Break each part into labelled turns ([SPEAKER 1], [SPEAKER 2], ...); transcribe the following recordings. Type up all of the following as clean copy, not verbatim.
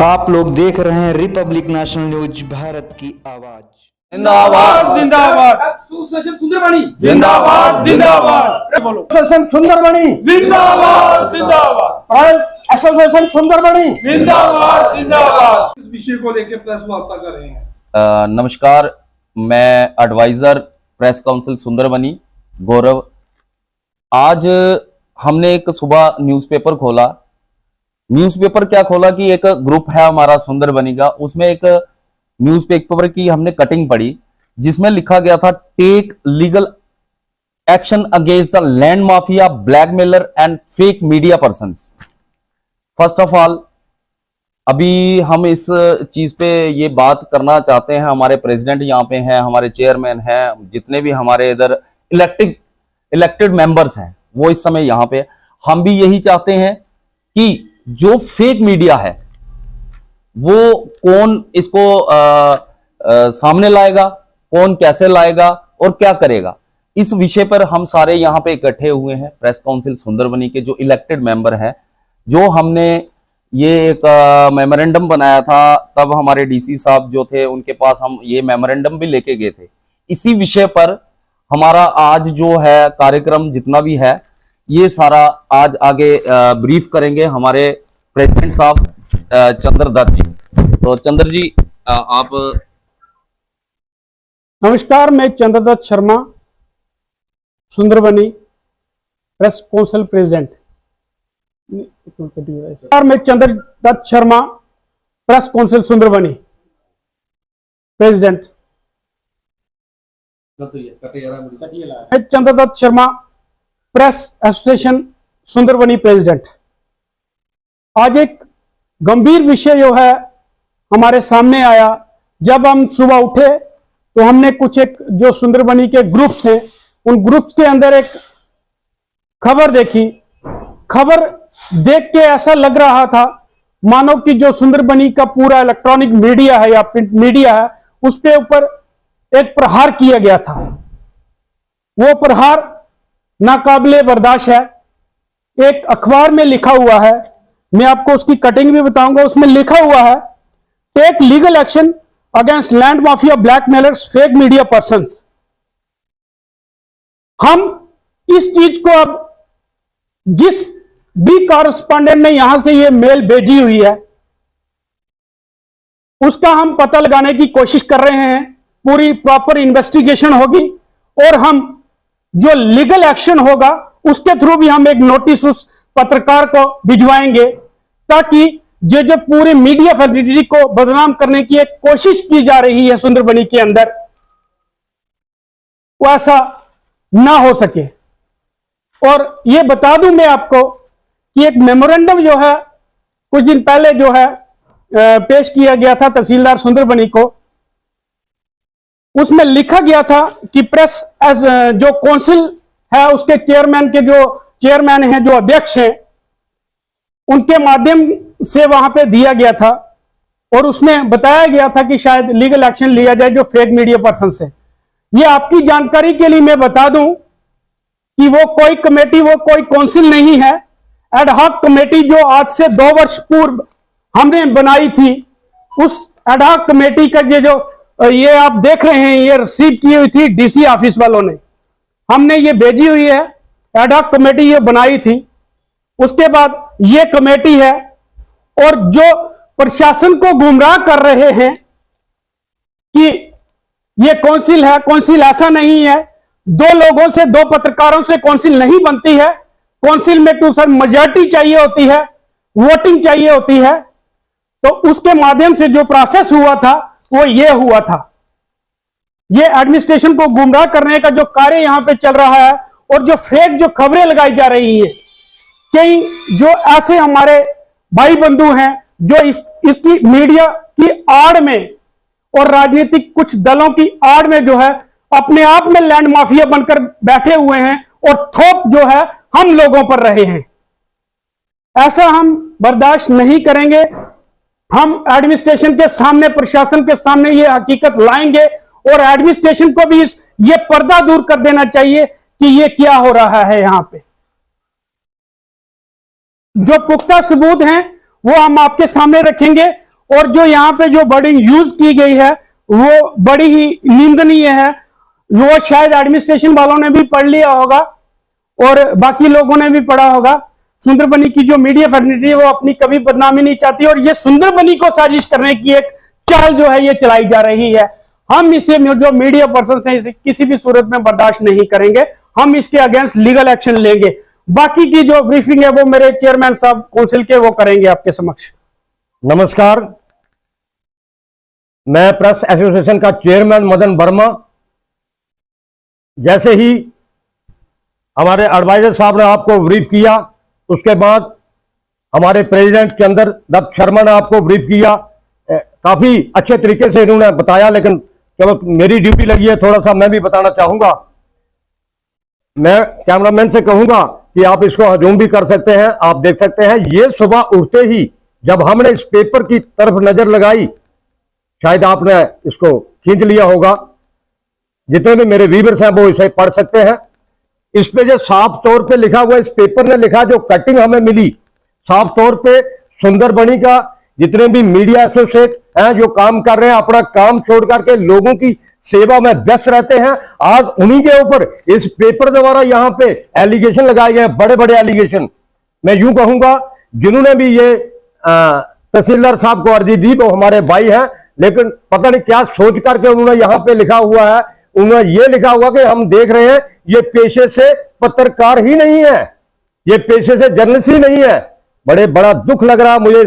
[SPEAKER 1] आप लोग देख रहे हैं रिपब्लिक नेशनल न्यूज भारत की आवाज।
[SPEAKER 2] जिंदाबाद जिंदाबाद
[SPEAKER 3] एसोसिएशन सुंदरबनी
[SPEAKER 2] जिंदाबाद जिंदाबाद
[SPEAKER 3] बोलो एसोसिएशन सुंदरबनी
[SPEAKER 2] जिंदाबाद जिंदाबाद
[SPEAKER 3] प्रेस एसोसिएशन सुंदरबनी
[SPEAKER 2] जिंदाबाद जिंदाबाद।
[SPEAKER 3] इस विषय को लेकर प्रेस वार्ता कर रहे हैं।
[SPEAKER 4] नमस्कार, मैं एडवाइजर प्रेस काउंसिल सुंदरबनी गौरव। आज हमने एक सुबह न्यूज़पेपर खोला। न्यूज़पेपर क्या खोला कि एक ग्रुप है हमारा सुंदरबनी का, उसमें एक न्यूज़पेपर की हमने कटिंग पढ़ी जिसमें लिखा गया था take legal action against the land mafia, blackmailer and fake media persons. First of all अभी हम इस चीज पे ये बात करना चाहते हैं। हमारे प्रेसिडेंट यहाँ पे हैं, हमारे चेयरमैन हैं, जितने भी हमारे इधर इलेक्टेड मेंबर्स हैं वो इस समय यहाँ पे। हम भी यही चाहते हैं कि जो फेक मीडिया है वो कौन इसको सामने लाएगा, कौन कैसे लाएगा और क्या करेगा, इस विषय पर हम सारे यहाँ पे इकट्ठे हुए हैं। प्रेस काउंसिल सुंदरबनी के जो इलेक्टेड मेंबर हैं, जो हमने ये एक मेमोरेंडम बनाया था, तब हमारे डीसी साहब जो थे उनके पास हम ये मेमोरेंडम भी लेके गए थे। इसी विषय पर हमारा आज जो है कार्यक्रम जितना भी है ये सारा आज आगे ब्रीफ करेंगे हमारे प्रेसिडेंट साहब चंद्र दत्त जी। तो चंद्र जी आप।
[SPEAKER 5] नमस्कार, मैं Chandra Dutt Sharma, Sundarbani press council president. नमस्कार, मैं Chandra Dutt Sharma, press council Sundarbani president. मैं Chandra Dutt Sharma, press association Sundarbani president. आज एक गंभीर विषय जो है हमारे सामने आया। जब हम सुबह उठे तो हमने कुछ एक जो सुंदरबनी के ग्रुप्स हैं उन ग्रुप्स के अंदर एक खबर देखी। खबर देख के ऐसा लग रहा था मानो कि जो सुंदरबनी का पूरा इलेक्ट्रॉनिक मीडिया है या प्रिंट मीडिया है उसके ऊपर एक प्रहार किया गया था। वो प्रहार नाकाबिले बर्दाश्त है। एक अखबार में लिखा हुआ है, मैं आपको उसकी कटिंग भी बताऊंगा। उसमें लिखा हुआ है take legal action against land mafia, blackmailers, fake media persons. हम इस चीज को अब जिस भी कॉरेस्पॉन्डेंट ने यहां से ये मेल भेजी हुई है उसका हम पता लगाने की कोशिश कर रहे हैं। पूरी प्रॉपर इन्वेस्टिगेशन होगी और हम जो लीगल एक्शन होगा उसके थ्रू भी हम एक नोटिस उस पत्रकार को भिजवाएंगे ताकि जो पूरी मीडिया फैसिलिटी को बदनाम करने की एक कोशिश की जा रही है सुंदरबनी के अंदर वो ऐसा ना हो सके। और ये बता दूं मैं आपको कि एक मेमोरेंडम जो है कुछ दिन पहले जो है पेश किया गया था तहसीलदार सुंदरबनी को। उसमें लिखा गया था कि प्रेस जो काउंसिल है उसके चेयरमैन के जो चेयरमैन हैं, जो अध्यक्ष हैं, उनके माध्यम से वहां पे दिया गया था और उसमें बताया गया था कि शायद लीगल एक्शन लिया जाए जो फेक मीडिया पर्सन से। ये आपकी जानकारी के लिए मैं बता दूं कि वो कोई कमेटी, वो कोई काउंसिल नहीं है। एड हॉक कमेटी जो आज से 2 वर्ष पूर्व हमने बनाई थी, उस एड हॉक कमेटी का ये आप देख रहे हैं, ये रिसीव की हुई थी डीसी ऑफिस वालों ने। हमने ये भेजी हुई है, एड हॉक कमेटी ये बनाई थी। उसके बाद ये कमेटी है और जो प्रशासन को गुमराह कर रहे हैं कि ये काउंसिल है, काउंसिल ऐसा नहीं है। 2 लोगों से, 2 पत्रकारों से काउंसिल नहीं बनती है। काउंसिल में तो सर मेजॉरिटी चाहिए होती है, वोटिंग चाहिए होती है। तो उसके माध्यम से जो प्रोसेस हुआ था वो ये हुआ था। ये एडमिनिस्ट्रेशन को गुमराह करने का जो कार्य यहां पे चल रहा है और जो फेक जो खबरें लगाई जा रही हैं, कई जो ऐसे हमारे भाई बंधु हैं जो इसकी मीडिया की आड़ में और राजनीतिक कुछ दलों की आड़ में जो है अपने आप में लैंड माफिया बनकर बैठे हुए हैं और थोप जो है हम लोगों पर रहे हैं। ऐसा हम बर्दाश्त नहीं करेंगे। हम एडमिनिस्ट्रेशन के सामने, प्रशासन के सामने ये हकीकत लाएंगे और एडमिनिस्ट्रेशन को भी ये पर्दा दूर कर देना चाहिए कि ये क्या हो रहा है। यहां पे जो पुख्ता सबूत हैं वो हम आपके सामने रखेंगे और जो यहाँ पे जो वर्डिंग यूज की गई है वो बड़ी ही निंदनीय है। वो शायद एडमिनिस्ट्रेशन वालों ने भी पढ़ लिया होगा और बाकी लोगों ने भी पढ़ा होगा। सुंदरबनी की जो मीडिया फैसिलिटी है वो अपनी कभी बदनामी नहीं चाहती और ये सुंदरबनी को साजिश करने की एक चाल जो है ये चलाई जा रही है। हम इसे जो मीडिया पर्सन है इसे किसी भी सूरत में बर्दाश्त नहीं करेंगे। हम इसके अगेंस्ट लीगल एक्शन लेंगे। बाकी की जो ब्रीफिंग है वो मेरे चेयरमैन साहब काउंसिल के वो करेंगे आपके समक्ष।
[SPEAKER 6] नमस्कार, मैं प्रेस एसोसिएशन का चेयरमैन मदन वर्मा। जैसे ही हमारे एडवाइजर साहब ने आपको ब्रीफ किया, उसके बाद हमारे प्रेसिडेंट चंद्र दत्त शर्मा ने आपको ब्रीफ किया। काफी अच्छे तरीके से इन्होंने बताया, लेकिन चलो मेरी ड्यूटी लगी है, थोड़ा सा मैं भी बताना चाहूंगा। मैं कैमरामैन से कहूंगा कि आप इसको हजूम भी कर सकते हैं। आप देख सकते हैं, ये सुबह उठते ही जब हमने इस पेपर की तरफ नजर लगाई, शायद आपने इसको खींच लिया होगा, जितने भी मेरे व्यूअर्स हैं वो इसे पढ़ सकते हैं। इस पे जो साफ तौर पे लिखा हुआ, इस पेपर ने लिखा, जो कटिंग हमें मिली, साफ तौर पे सुंदरबनी का जितने भी मीडिया एसोसिएट हैं जो काम कर रहे हैं, अपना काम छोड़ करके लोगों की सेवा में व्यस्त रहते हैं, आज उन्हीं के ऊपर इस पेपर द्वारा यहाँ पे एलिगेशन लगाए गए हैं, बड़े बड़े एलिगेशन। मैं यूं कहूंगा, जिन्होंने भी ये तहसीलदार साहब को अर्जी दी वो हमारे भाई हैं, लेकिन पता नहीं क्या सोच करके उन्होंने यहाँ पे लिखा हुआ है। उन्होंने ये लिखा हुआ कि हम देख रहे हैं ये पेशे से पत्रकार ही नहीं है, ये पेशे से जर्नलिस्ट ही नहीं है। बड़ा दुख लग रहा मुझे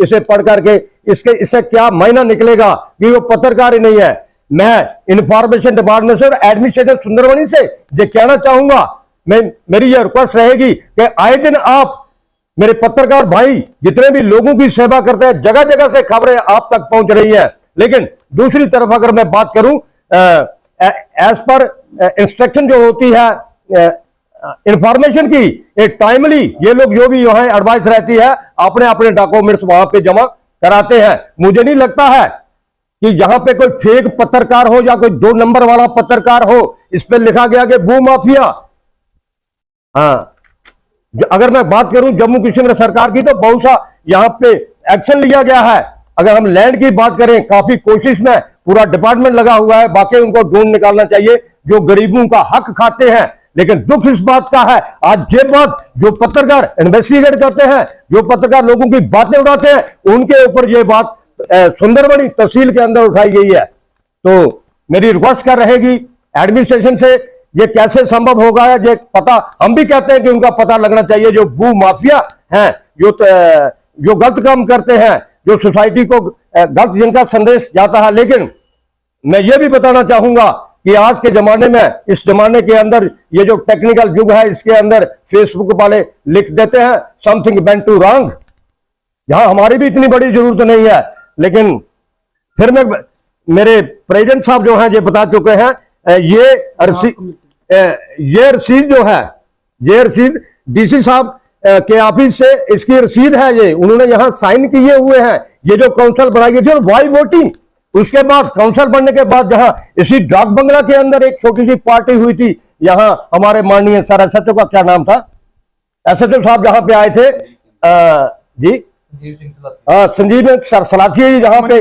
[SPEAKER 6] इसे पढ़ करके। इससे क्या मायना निकलेगा कि वो पत्रकार ही नहीं है। मैं इंफॉर्मेशन डिपार्टमेंट से और एडमिनिस्ट्रेटर सुंदरबनी से ये कहना चाहूंगा, मेरी ये रिक्वेस्ट रहेगी कि आए दिन आप मेरे पत्रकार भाई जितने भी लोगों की सेवा करते हैं, जगह जगह से खबरें आप तक पहुंच रही है। लेकिन दूसरी तरफ अगर मैं बात करूं, एज पर इंस्ट्रक्शन जो होती है इंफॉर्मेशन की, एक टाइमली ये लोग जो भी यहाँ एडवाइस रहती है अपने अपने डॉक्यूमेंट्स वहां पे जमा कराते हैं। मुझे नहीं लगता है कि यहाँ पे कोई फेक पत्रकार हो या कोई 2 नंबर वाला पत्रकार हो। इस पे लिखा गया कि भू माफिया। हाँ, अगर मैं बात करूं जम्मू कश्मीर सरकार की, तो बहुत सा यहाँ पे एक्शन लिया गया है। अगर हम लैंड की बात करें, काफी कोशिश में पूरा डिपार्टमेंट लगा हुआ है, बाकी उनको ढूंढ निकालना चाहिए जो गरीबों का हक खाते हैं। लेकिन दुख इस बात का है, आज ये बात जो पत्रकार इन्वेस्टिगेट करते हैं, जो पत्रकार लोगों की बातें उड़ाते हैं, उनके ऊपर ये बात सुंदरबनी तहसील के अंदर उठाई गई है। तो मेरी रिक्वेस्ट कर रहेगी एडमिनिस्ट्रेशन से, ये कैसे संभव होगा, ये पता, हम भी कहते हैं कि उनका पता लगना चाहिए। जो भू माफिया हैं, जो गलत काम करते हैं, जो सोसाइटी को गलत जिनका संदेश जाता है। लेकिन मैं ये भी बताना चाहूंगा कि आज के जमाने में, इस जमाने के अंदर, ये जो टेक्निकल युग है, इसके अंदर फेसबुक वाले लिख देते हैं समथिंग वेंट टू रॉन्ग। यहां हमारी भी इतनी बड़ी जरूरत नहीं है, लेकिन फिर मैं, मेरे प्रेसिडेंट साहब जो हैं ये बता चुके हैं, ये रसीद जो है, ये रसीद डीसी साहब के ऑफिस से इसकी रसीद है, ये उन्होंने यहां साइन किए हुए हैं। ये जो काउंसिल बनाई गई थी और वाई वोटिंग, उसके बाद काउंसिल बनने के बाद जहां इसी डाक बंगला के अंदर एक छोटी सी पार्टी हुई थी, यहां हमारे माननीय सर एसएचओ का क्या नाम था, एसएचओ साहब जहां पे आए थे, जी संजीव सर सलाथिया, जहां पे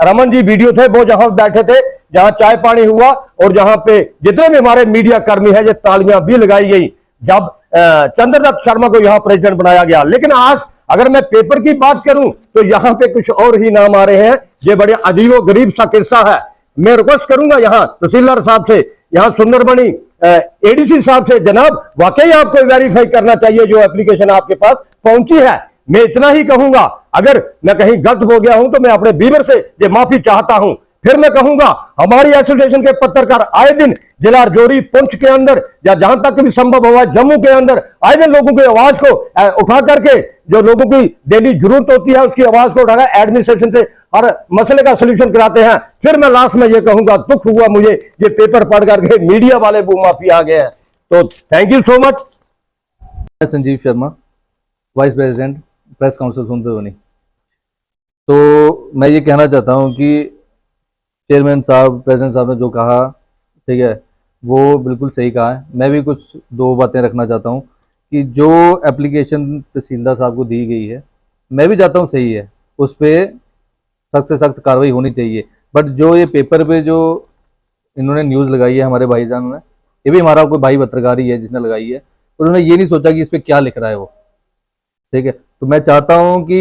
[SPEAKER 6] रमन जी वीडियो थे, वो जहां बैठे थे, जहां चाय पानी हुआ और जहां पे जितने भी हमारे मीडिया कर्मी है, ये तालियां भी लगाई गई जब चंद्रदत्त शर्मा को यहां प्रेसिडेंट बनाया गया। लेकिन आज अगर मैं पेपर की बात करूं तो यहां पे कुछ और ही नाम आ रहे हैं। ये बड़े अजीबो गरीब सा किस्सा है। मैं रिक्वेस्ट करूंगा यहां तहसीलदार साहब से, यहां सुंदरबनी एडीसी साहब से, जनाब वाकई आपको वेरीफाई करना चाहिए जो एप्लीकेशन आपके पास पहुंची है। मैं इतना ही कहूंगा, अगर मैं कहीं गलत हो गया हूं तो मैं अपने व्यूअर से ये माफी चाहता हूं। फिर मैं कहूंगा, हमारी एसोसिएशन के पत्रकार आए दिन जिला राजौरी, पुंछ के अंदर या जहां तक भी संभव हुआ जम्मू के अंदर आए दिन लोगों की आवाज को उठा करके, जो लोगों की डेली जरूरत होती है उसकी आवाज को उठाकर एडमिनिस्ट्रेशन से हर मसले का सोल्यूशन कराते हैं। फिर मैं लास्ट में ये कहूंगा, दुख हुआ मुझे ये पेपर पढ़ करके मीडिया वाले भूमाफिया आ गए हैं। तो thank you so much.
[SPEAKER 7] Sanjeev Sharma, vice president press council Sundarbani. तो मैं ये कहना चाहता हूँ कि चेयरमैन साहब, प्रेसिडेंट साहब ने जो कहा, ठीक है, वो बिल्कुल सही कहा है। मैं भी कुछ 2 बातें रखना चाहता हूँ कि जो एप्लीकेशन तहसीलदार साहब को दी गई है, मैं भी चाहता हूँ सही है, उस पर सख्त से सख्त कार्रवाई होनी चाहिए। बट जो ये पेपर पे जो इन्होंने न्यूज़ लगाई है हमारे भाईजान ने, ये भी हमारा कोई भाई पत्रकार ही है जिसने लगाई है, उन्होंने ये नहीं सोचा कि इस पर क्या लिख रहा है वो, ठीक है। तो मैं चाहता हूँ कि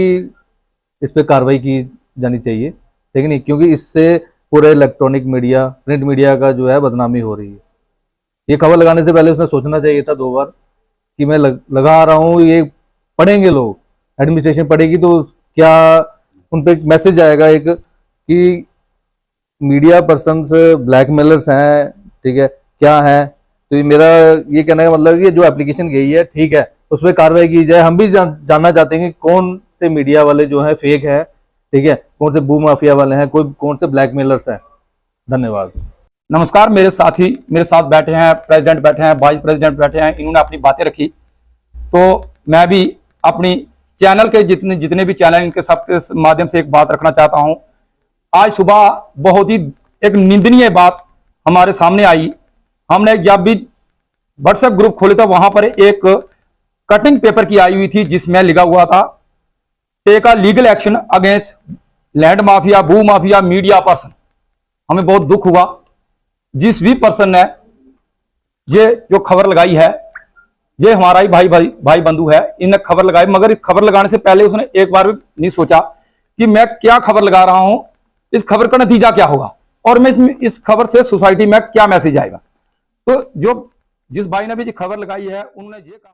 [SPEAKER 7] इस पर कार्रवाई की जानी चाहिए, ठीक है नहीं, क्योंकि इससे पूरे इलेक्ट्रॉनिक मीडिया, प्रिंट मीडिया का जो है बदनामी हो रही है। ये खबर लगाने से पहले उसने सोचना चाहिए था 2 बार कि मैं लगा रहा हूँ, ये पढ़ेंगे लोग, एडमिनिस्ट्रेशन पढ़ेगी तो क्या उन पर एक मैसेज आएगा एक कि मीडिया पर्सन्स ब्लैकमेलर्स हैं, ठीक है, क्या है। तो ये मेरा ये कहने का मतलब है कि जो एप्लीकेशन गई है, ठीक है, उस पर कार्रवाई की जाए। हम भी जानना चाहते हैं कि कौन से मीडिया वाले जो हैं फेक है, ठीक है, कौन से भू माफिया वाले हैं, कौन से ब्लैकमेलर्स हैं। धन्यवाद।
[SPEAKER 2] नमस्कार, मेरे साथी मेरे साथ बैठे हैं, प्रेसिडेंट बैठे हैं, वाइस प्रेसिडेंट बैठे हैं, इन्होंने अपनी बातें रखी। तो मैं भी अपनी चैनल के जितने भी चैनल इनके सबके माध्यम से एक बात रखना चाहता हूं। आज सुबह बहुत ही एक निंदनीय बात हमारे सामने आई। हमने जब भी व्हाट्सएप ग्रुप खोले तो वहां पर एक कटिंग पेपर की आई हुई थी जिसमें लिखा हुआ था take a legal action against land mafia, भू माफिया, मीडिया पर्सन। हमें बहुत दुख हुआ। जिस भी पर्सन ने ये जो खबर लगाई है, ये हमारा ही भाई बंधु है, इन्हें खबर लगाई, मगर इस खबर लगाने से पहले उसने एक बार भी नहीं सोचा कि मैं क्या खबर लगा रहा हूं, इस खबर का नतीजा क्या होगा और मैं इस खबर से सोसाइटी में क्या मैसेज आएगा। तो जो जिस भाई ने भी ये खबर लगाई है उन्होंने ये कहा।